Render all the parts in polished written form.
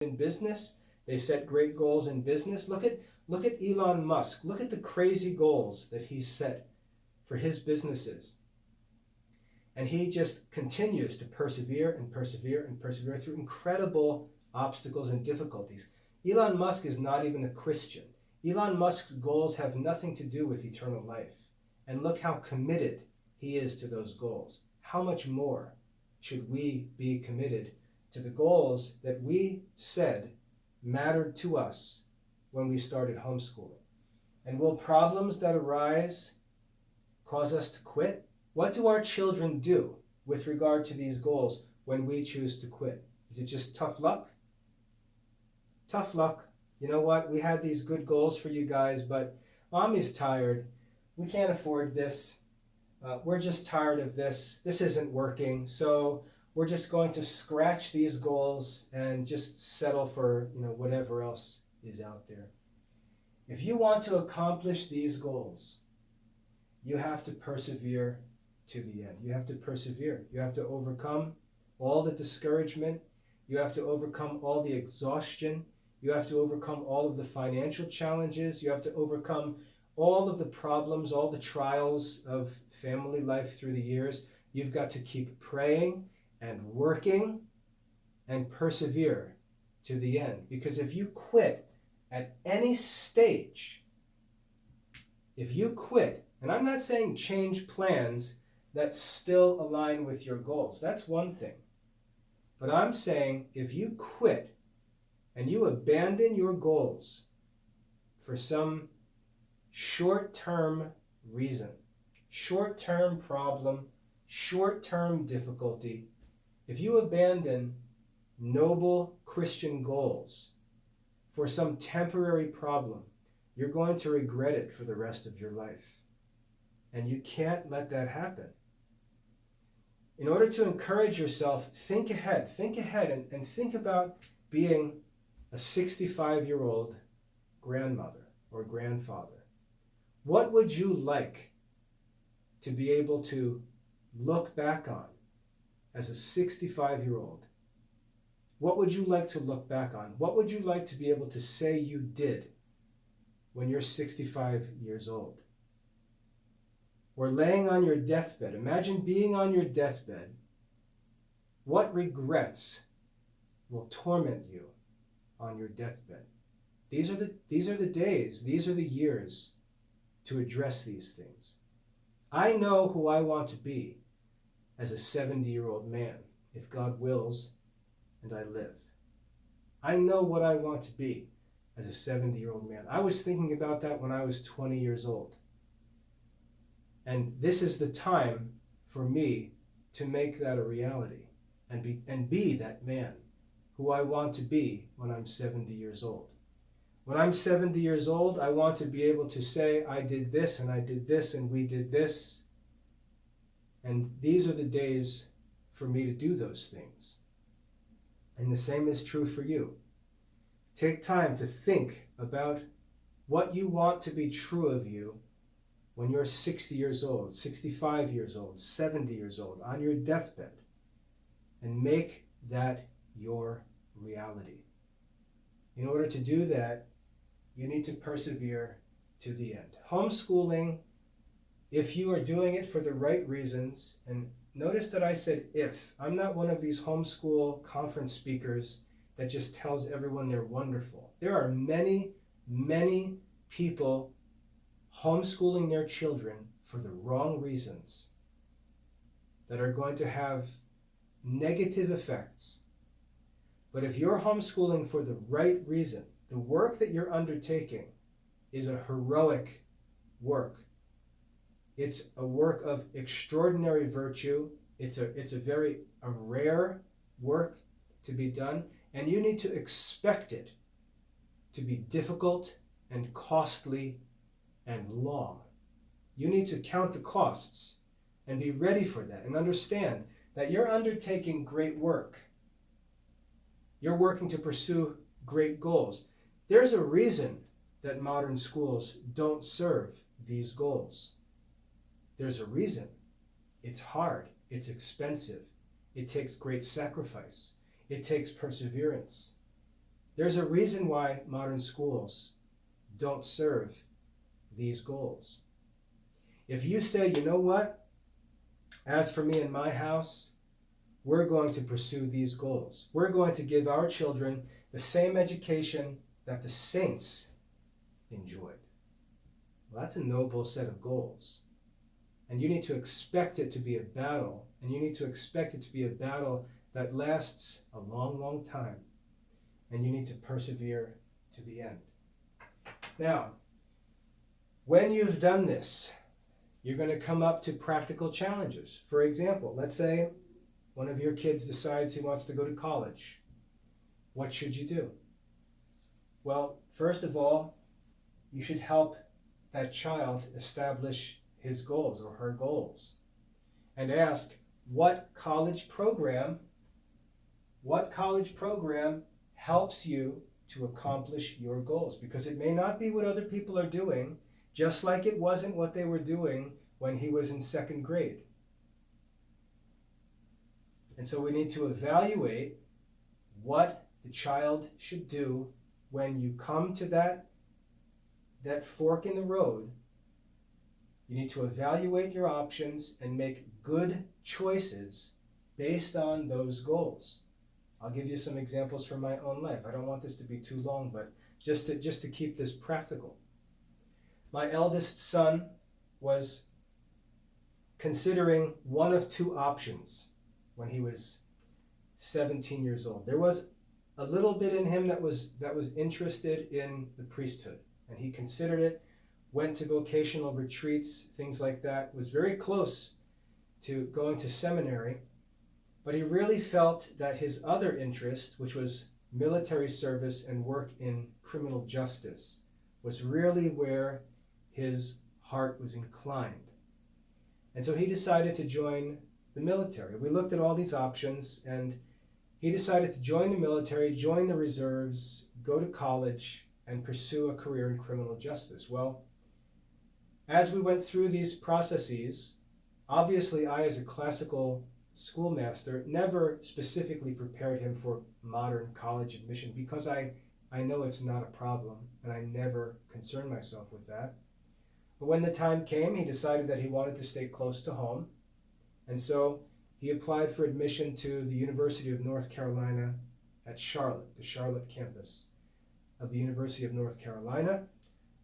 in business. They set great goals in business. Look at Elon Musk. Look at the crazy goals that he set for his businesses. And he just continues to persevere and persevere and persevere through incredible obstacles and difficulties. Elon Musk is not even a Christian. Elon Musk's goals have nothing to do with eternal life. And look how committed he is to those goals. How much more should we be committed to the goals that we said mattered to us when we started homeschooling? And will problems that arise cause us to quit? What do our children do with regard to these goals when we choose to quit? Is it just tough luck? Tough luck. You know what? We had these good goals for you guys, but mommy's tired. We can't afford this. We're just tired of this. This isn't working. So we're just going to scratch these goals and just settle for, whatever else is out there. If you want to accomplish these goals, you have to persevere to the end. You have to persevere. You have to overcome all the discouragement. You have to overcome all the exhaustion. You have to overcome all of the financial challenges. You have to overcome all of the problems, all the trials of family life through the years. You've got to keep praying and working and persevere to the end. Because if you quit at any stage, if you quit, and I'm not saying change plans that still align with your goals. That's one thing. But I'm saying if you quit and you abandon your goals for some short-term reason, short-term problem, short-term difficulty, if you abandon noble Christian goals for some temporary problem, you're going to regret it for the rest of your life. And you can't let that happen. In order to encourage yourself, think ahead and think about being a 65-year-old grandmother or grandfather. What would you like to be able to look back on as a 65-year-old? What would you like to look back on? What would you like to be able to say you did when you're 65 years old? Or laying on your deathbed. Imagine being on your deathbed. What regrets will torment you on your deathbed? These are the days, these are the years to address these things. I know who I want to be as a 70-year-old man, if God wills and I live. I know what I want to be as a 70-year-old man. I was thinking about that when I was 20 years old. And this is the time for me to make that a reality and be that man who I want to be when I'm 70 years old. When I'm 70 years old, I want to be able to say, I did this and I did this and we did this. And these are the days for me to do those things. And the same is true for you. Take time to think about what you want to be true of you when you're 60 years old, 65 years old, 70 years old, on your deathbed, and make that your reality. In order to do that, you need to persevere to the end. Homeschooling, if you are doing it for the right reasons, and notice that I said if. I'm not one of these homeschool conference speakers that just tells everyone they're wonderful. There are many, many people homeschooling their children for the wrong reasons that are going to have negative effects. But if you're homeschooling for the right reason, the work that you're undertaking is a heroic work. It's a work of extraordinary virtue. It's a rare work to be done, and you need to expect it to be difficult and costly and long. You need to count the costs and be ready for that and understand that you're undertaking great work. You're working to pursue great goals. There's a reason that modern schools don't serve these goals. There's a reason. It's hard. It's expensive. It takes great sacrifice. It takes perseverance. There's a reason why modern schools don't serve these goals. If you say, you know what, as for me and my house, we're going to pursue these goals. We're going to give our children the same education that the saints enjoyed. Well, that's a noble set of goals. And you need to expect it to be a battle. And you need to expect it to be a battle that lasts a long, long time. And you need to persevere to the end. Now, when you've done this, you're going to come up to practical challenges. For example, let's say one of your kids decides he wants to go to college. What should you do? Well, first of all, you should help that child establish his goals or her goals and ask, what college program helps you to accomplish your goals? Because it may not be what other people are doing, just like it wasn't what they were doing when he was in second grade. And so we need to evaluate what the child should do when you come to that fork in the road. You need to evaluate your options and make good choices based on those goals. I'll give you some examples from my own life. I don't want this to be too long, but just to keep this practical. My eldest son was considering one of two options when he was 17 years old. There was a little bit in him that was interested in the priesthood, and he considered it, went to vocational retreats, things like that, was very close to going to seminary, but he really felt that his other interest, which was military service and work in criminal justice, was really where his heart was inclined. And so he decided to join the military. We looked at all these options, and he decided to join the military, join the reserves, go to college, and pursue a career in criminal justice. Well, as we went through these processes, obviously I, as a classical schoolmaster, never specifically prepared him for modern college admission because I know it's not a problem, and I never concerned myself with that. But when the time came, he decided that he wanted to stay close to home, and so he applied for admission to the University of North Carolina at Charlotte, the Charlotte campus of the University of North Carolina,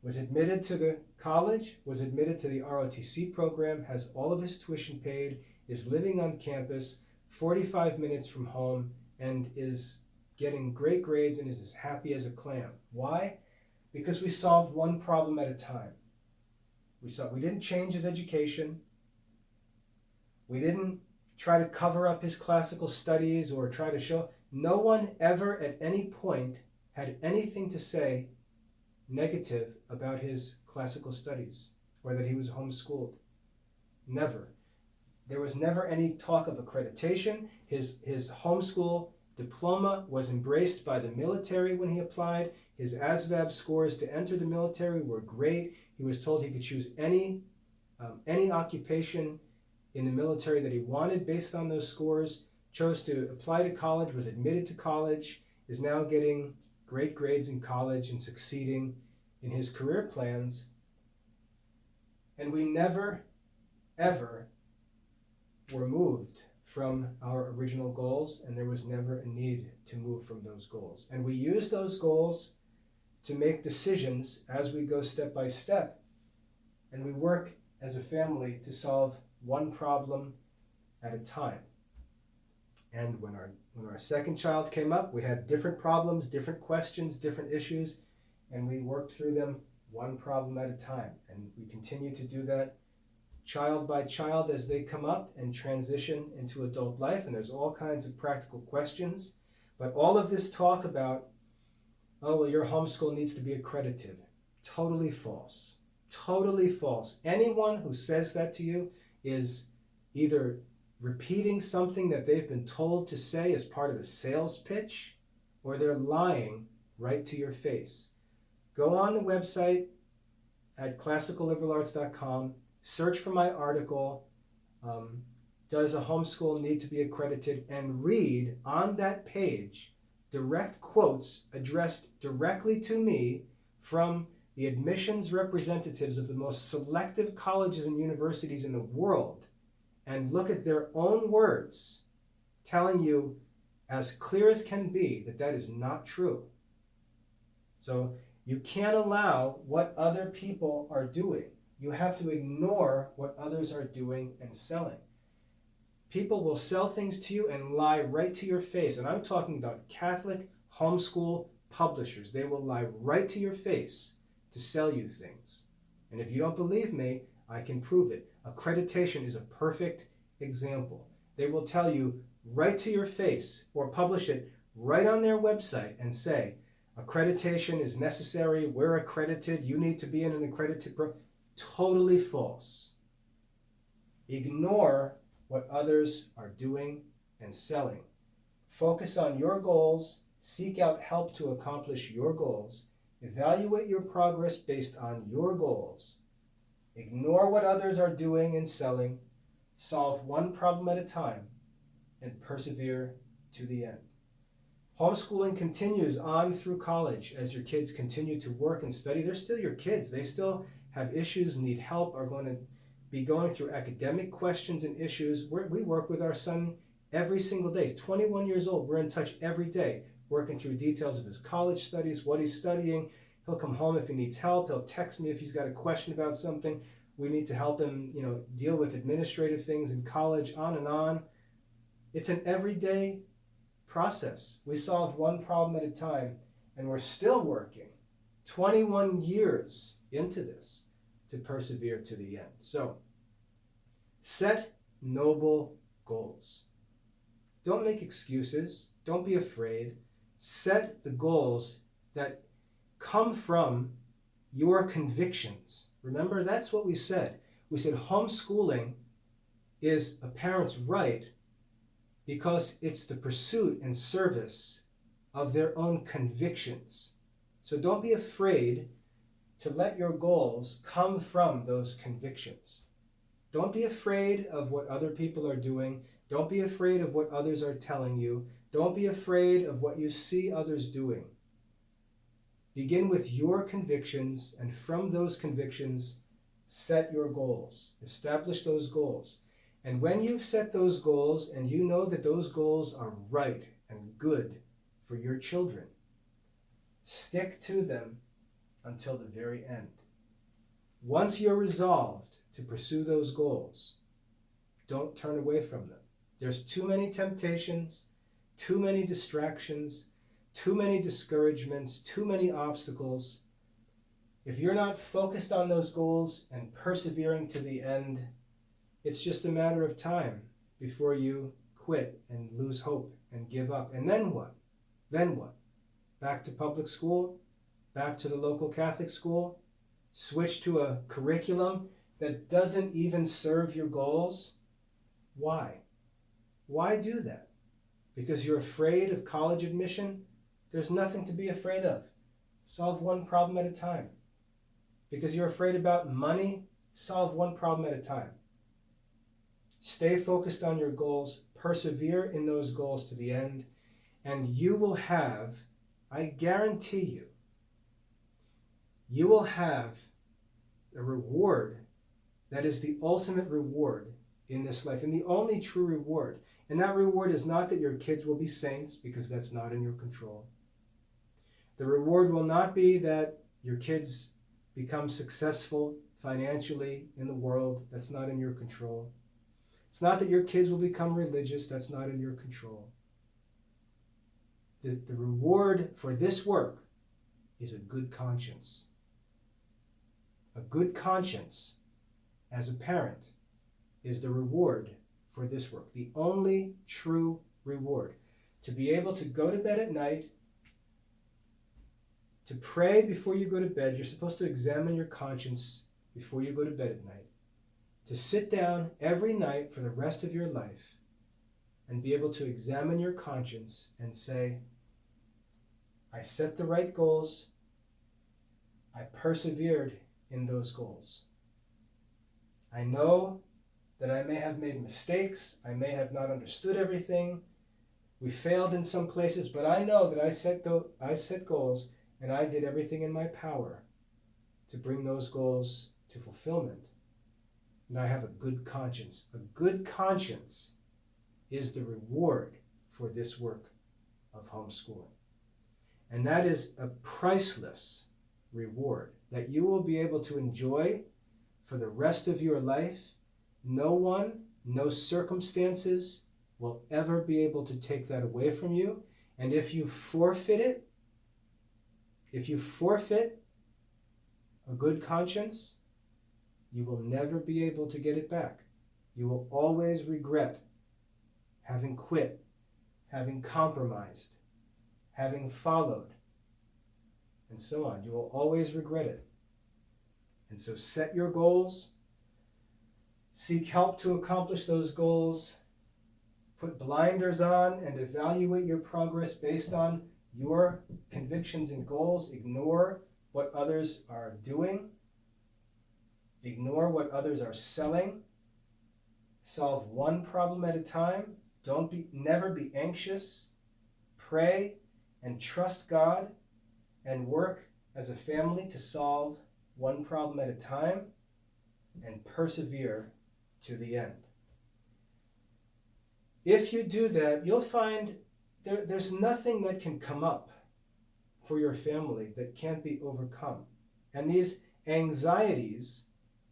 was admitted to the college, was admitted to the ROTC program, has all of his tuition paid, is living on campus 45 minutes from home, and is getting great grades and is as happy as a clam. Why? Because we solved one problem at a time. We didn't change his education. We didn't try to cover up his classical studies or try to show. No one ever at any point had anything to say negative about his classical studies or that he was homeschooled. Never. There was never any talk of accreditation. His homeschool diploma was embraced by the military when he applied. His ASVAB scores to enter the military were great. He was told he could choose any occupation in the military that he wanted based on those scores, chose to apply to college, was admitted to college, is now getting great grades in college and succeeding in his career plans. And we never, ever were moved from our original goals, and there was never a need to move from those goals. And we use those goals to make decisions as we go step by step, and we work as a family to solve one problem at a time. And when our second child came up, we had different problems, different questions, different issues, and we worked through them one problem at a time. And we continue to do that child by child as they come up and transition into adult life. And there's all kinds of practical questions. But all of this talk about, oh, well, your homeschool needs to be accredited. Totally false. Totally false. Anyone who says that to you is either repeating something that they've been told to say as part of a sales pitch, or they're lying right to your face. Go on the website at classicalliberalarts.com, search for my article, Does a Homeschool Need to be Accredited? And read on that page, direct quotes addressed directly to me from the admissions representatives of the most selective colleges and universities in the world, and look at their own words telling you as clear as can be that that is not true. So you can't allow what other people are doing. You have to ignore what others are doing and selling. People will sell things to you and lie right to your face. And I'm talking about Catholic homeschool publishers. They will lie right to your face to sell you things. And if you don't believe me, I can prove it. Accreditation is a perfect example. They will tell you right to your face, or publish it right on their website and say, accreditation is necessary, we're accredited, you need to be in an accredited program. Totally false. Ignore what others are doing and selling. Focus on your goals, seek out help to accomplish your goals, evaluate your progress based on your goals. Ignore what others are doing and selling, solve one problem at a time, and persevere to the end. Homeschooling continues on through college as your kids continue to work and study. They're still your kids. They still have issues, need help, are going to be going through academic questions and issues. We work with our son every single day. He's 21 years old. We're in touch every day, working through details of his college studies, what he's studying. He'll come home if he needs help. He'll text me if he's got a question about something. We need to help him, deal with administrative things in college, on and on. It's an everyday process. We solve one problem at a time, and we're still working 21 years into this to persevere to the end. So, set noble goals. Don't make excuses. Don't be afraid. Set the goals that come from your convictions. Remember, that's what we said. We said homeschooling is a parent's right because it's the pursuit and service of their own convictions. So don't be afraid to let your goals come from those convictions. Don't be afraid of what other people are doing. Don't be afraid of what others are telling you. Don't be afraid of what you see others doing. Begin with your convictions, and from those convictions, set your goals. Establish those goals. And when you've set those goals and you know that those goals are right and good for your children, stick to them until the very end. Once you're resolved to pursue those goals, don't turn away from them. There's too many temptations, too many distractions, too many discouragements, too many obstacles. If you're not focused on those goals and persevering to the end, it's just a matter of time before you quit and lose hope and give up. And then what? Then what? Back to public school? Back to the local Catholic school? Switch to a curriculum that doesn't even serve your goals? Why? Why do that? Because you're afraid of college admission? There's nothing to be afraid of. Solve one problem at a time. Because you're afraid about money? Solve one problem at a time. Stay focused on your goals, persevere in those goals to the end, and you will have, I guarantee you will have a reward that is the ultimate reward in this life, and the only true reward. And that reward is not that your kids will be saints, because that's not in your control. The reward will not be that your kids become successful financially in the world. That's not in your control. It's not that your kids will become religious. That's not in your control. The reward for this work is a good conscience. A good conscience as a parent is the reward for this work. The only true reward. To be able to go to bed at night, to pray before you go to bed. You're supposed to examine your conscience before you go to bed at night. To sit down every night for the rest of your life and be able to examine your conscience and say, I set the right goals. I persevered in those goals. I know that I may have made mistakes. I may have not understood everything. We failed in some places, but I know that I set goals and I did everything in my power to bring those goals to fulfillment. And I have a good conscience. A good conscience is the reward for this work of homeschooling. And that is a priceless reward that you will be able to enjoy for the rest of your life. No one, no circumstances will ever be able to take that away from you. And if you forfeit a good conscience, you will never be able to get it back. You will always regret having quit, having compromised, having followed, and so on. You will always regret it. And so set your goals, seek help to accomplish those goals, put blinders on and evaluate your progress based on your convictions and goals. Ignore what others are doing. Ignore what others are selling. Solve one problem at a time. Never be anxious. Pray and trust God and work as a family to solve one problem at a time and persevere to the end. If you do that, you'll find there's nothing that can come up for your family that can't be overcome. And these anxieties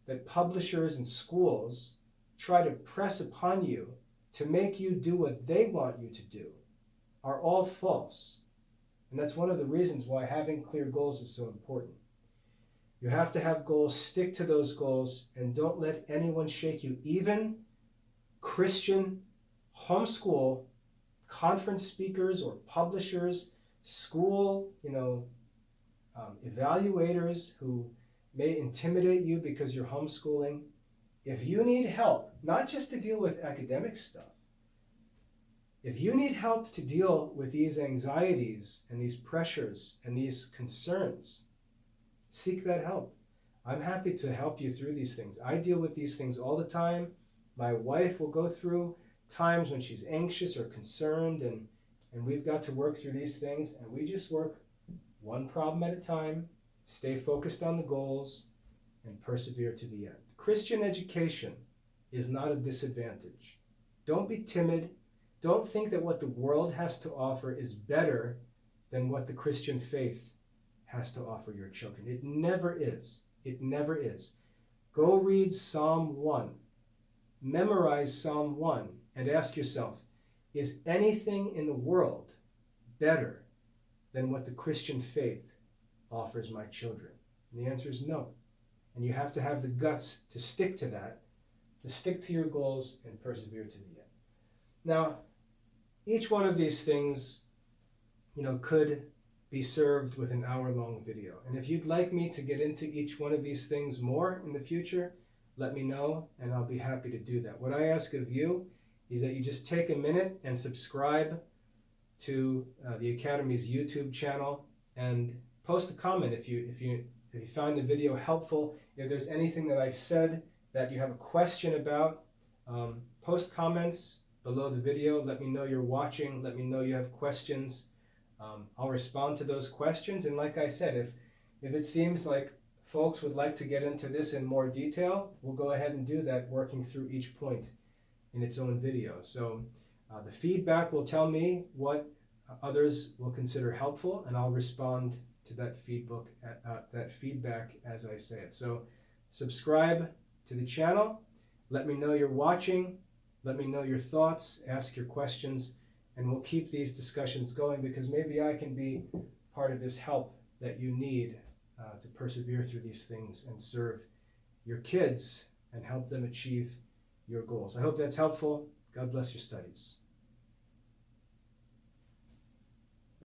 that publishers and schools try to press upon you to make you do what they want you to do are all false. And that's one of the reasons why having clear goals is so important. You have to have goals, stick to those goals, and don't let anyone shake you. Even Christian homeschool conference speakers or publishers, school, evaluators who may intimidate you because you're homeschooling. If you need help, not just to deal with academic stuff, if you need help to deal with these anxieties and these pressures and these concerns, seek that help. I'm happy to help you through these things. I deal with these things all the time. My wife will go through times when she's anxious or concerned, and we've got to work through these things, and we just work one problem at a time, stay focused on the goals, and persevere to the end. Christian education is not a disadvantage. Don't be timid. Don't think that what the world has to offer is better than what the Christian faith has to offer your children. It never is. It never is. Go read Psalm 1. Memorize Psalm 1 and ask yourself, is anything in the world better than what the Christian faith offers my children? And the answer is no. And you have to have the guts to stick to that, to stick to your goals and persevere to the end. Now, each one of these things, could be served with an hour-long video. And if you'd like me to get into each one of these things more in the future, let me know, and I'll be happy to do that. What I ask of you is that you just take a minute and subscribe to the Academy's YouTube channel and post a comment if you find the video helpful. If there's anything that I said that you have a question about, post comments below the video. Let me know you're watching. Let me know you have questions. I'll respond to those questions. And like I said, if it seems like folks would like to get into this in more detail, we'll go ahead and do that, working through each point in its own video. So the feedback will tell me what others will consider helpful, and I'll respond to that feedback as I say it. So subscribe to the channel. Let me know you're watching. Let me know your thoughts. Ask your questions, and we'll keep these discussions going, because maybe I can be part of this help that you need to persevere through these things and serve your kids and help them achieve your goals. I hope that's helpful. God bless your studies.